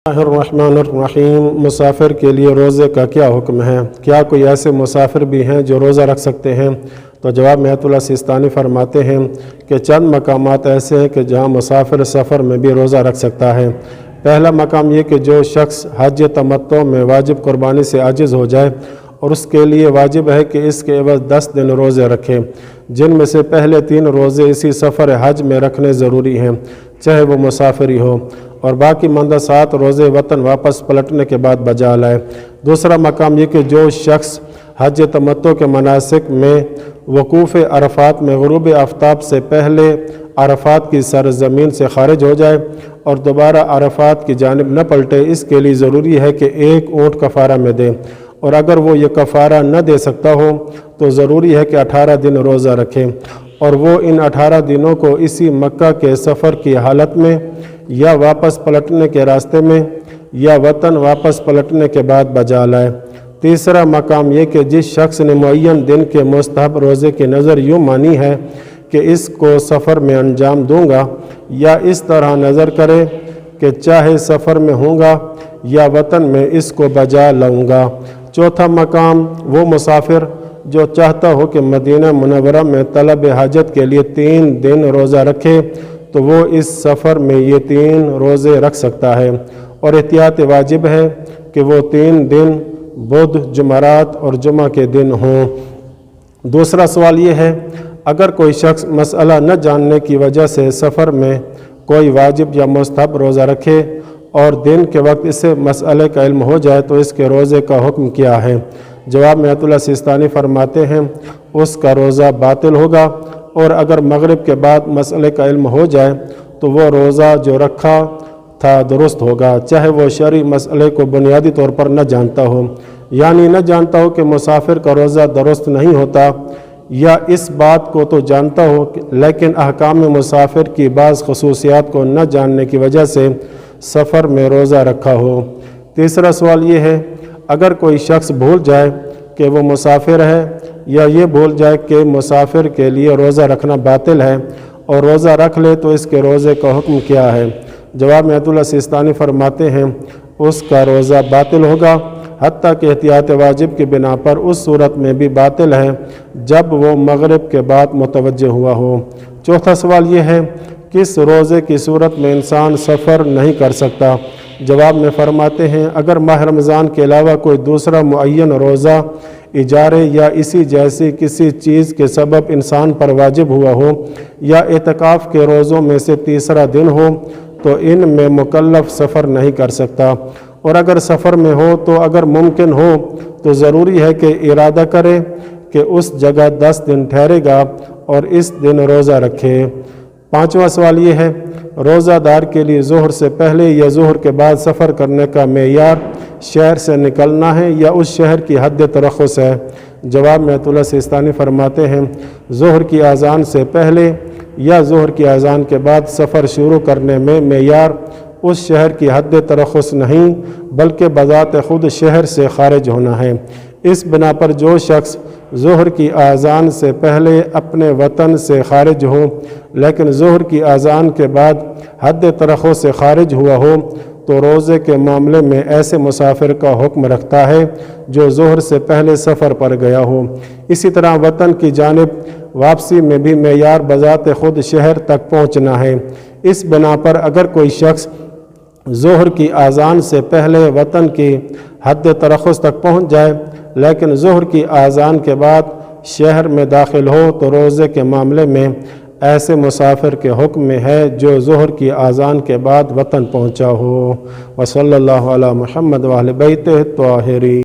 الرحمن مسافر کے لیے روزے کا کیا حکم ہے؟ کیا کوئی ایسے مسافر بھی ہیں جو روزہ رکھ سکتے ہیں؟ تو جواب میں آیت اللہ سیستانی فرماتے ہیں کہ چند مقامات ایسے ہیں کہ جہاں مسافر سفر میں بھی روزہ رکھ سکتا ہے۔ پہلا مقام یہ کہ جو شخص حج تمتع میں واجب قربانی سے عاجز ہو جائے اور اس کے لیے واجب ہے کہ اس کے عوض 10 دن روزے رکھے، جن میں سے پہلے 3 روزے اسی سفر حج میں رکھنے ضروری ہیں، چاہے وہ مسافر ہی ہو، اور باقی ماندہ 7 روزے وطن واپس پلٹنے کے بعد بجا لائے۔ دوسرا مقام یہ کہ جو شخص حج تمتع کے مناسک میں وقوف عرفات میں غروب آفتاب سے پہلے عرفات کی سرزمین سے خارج ہو جائے اور دوبارہ عرفات کی جانب نہ پلٹے، اس کے لیے ضروری ہے کہ 1 اونٹ کفارہ میں دے، اور اگر وہ یہ کفارہ نہ دے سکتا ہو تو ضروری ہے کہ 18 دن روزہ رکھے، اور وہ ان 18 دنوں کو اسی مکہ کے سفر کی حالت میں یا واپس پلٹنے کے راستے میں یا وطن واپس پلٹنے کے بعد بجا لائے۔ تیسرا مقام یہ کہ جس شخص نے معین دن کے مستحب روزے کی نظر یوں مانی ہے کہ اس کو سفر میں انجام دوں گا، یا اس طرح نظر کرے کہ چاہے سفر میں ہوں گا یا وطن میں اس کو بجا لاؤں گا۔ چوتھا مقام وہ مسافر جو چاہتا ہو کہ مدینہ منورہ میں طلب حاجت کے لیے 3 دن روزہ رکھے تو وہ اس سفر میں یہ 3 روزے رکھ سکتا ہے، اور احتیاط واجب ہے کہ وہ 3 دن بدھ، جمعرات اور جمعہ کے دن ہوں۔ دوسرا سوال یہ ہے، اگر کوئی شخص مسئلہ نہ جاننے کی وجہ سے سفر میں کوئی واجب یا مستحب روزہ رکھے اور دن کے وقت اسے مسئلے کا علم ہو جائے تو اس کے روزے کا حکم کیا ہے؟ جواب میں آیت اللہ سیستانی فرماتے ہیں اس کا روزہ باطل ہوگا، اور اگر مغرب کے بعد مسئلے کا علم ہو جائے تو وہ روزہ جو رکھا تھا درست ہوگا، چاہے وہ شرعی مسئلے کو بنیادی طور پر نہ جانتا ہو، یعنی نہ جانتا ہو کہ مسافر کا روزہ درست نہیں ہوتا، یا اس بات کو تو جانتا ہو لیکن احکام مسافر کی بعض خصوصیات کو نہ جاننے کی وجہ سے سفر میں روزہ رکھا ہو۔ تیسرا سوال یہ ہے، اگر کوئی شخص بھول جائے کہ وہ مسافر ہے، یا یہ بھول جائے کہ مسافر کے لیے روزہ رکھنا باطل ہے اور روزہ رکھ لے تو اس کے روزے کا حکم کیا ہے؟ جواب میں آیت اللہ سیستانی فرماتے ہیں اس کا روزہ باطل ہوگا، حتیٰ کہ احتیاط واجب کی بنا پر اس صورت میں بھی باطل ہے جب وہ مغرب کے بعد متوجہ ہوا ہو۔ چوتھا سوال یہ ہے، کس روزے کی صورت میں انسان سفر نہیں کر سکتا؟ جواب میں فرماتے ہیں اگر ماہ رمضان کے علاوہ کوئی دوسرا معین روزہ اجارے یا اسی جیسی کسی چیز کے سبب انسان پر واجب ہوا ہو، یا اعتکاف کے روزوں میں سے تیسرا دن ہو، تو ان میں مکلف سفر نہیں کر سکتا، اور اگر سفر میں ہو تو اگر ممکن ہو تو ضروری ہے کہ ارادہ کرے کہ اس جگہ 10 دن ٹھہرے گا اور اس دن روزہ رکھے۔ پانچواں سوال یہ ہے، روزہ دار کے لیے ظہر سے پہلے یا ظہر کے بعد سفر کرنے کا معیار شہر سے نکلنا ہے یا اس شہر کی حد ترخص ہے؟ جواب میں آیت اللہ سیستانی فرماتے ہیں ظہر کی اذان سے پہلے یا ظہر کی اذان کے بعد سفر شروع کرنے میں معیار اس شہر کی حد ترخص نہیں بلکہ بذات خود شہر سے خارج ہونا ہے۔ اس بنا پر جو شخص ظہر کی اذان سے پہلے اپنے وطن سے خارج ہو لیکن ظہر کی اذان کے بعد حد ترخص سے خارج ہوا ہو تو روزے کے معاملے میں ایسے مسافر کا حکم رکھتا ہے جو ظہر سے پہلے سفر پر گیا ہو۔ اسی طرح وطن کی جانب واپسی میں بھی معیار بذات خود شہر تک پہنچنا ہے۔ اس بنا پر اگر کوئی شخص ظہر کی اذان سے پہلے وطن کی حد ترخص تک پہنچ جائے لیکن ظہر کی اذان کے بعد شہر میں داخل ہو تو روزے کے معاملے میں ایسے مسافر کے حکم میں ہے جو ظہر کی اذان کے بعد وطن پہنچا ہو۔ وصلی اللہ علی محمد و اہل بیتہ الطاہرین۔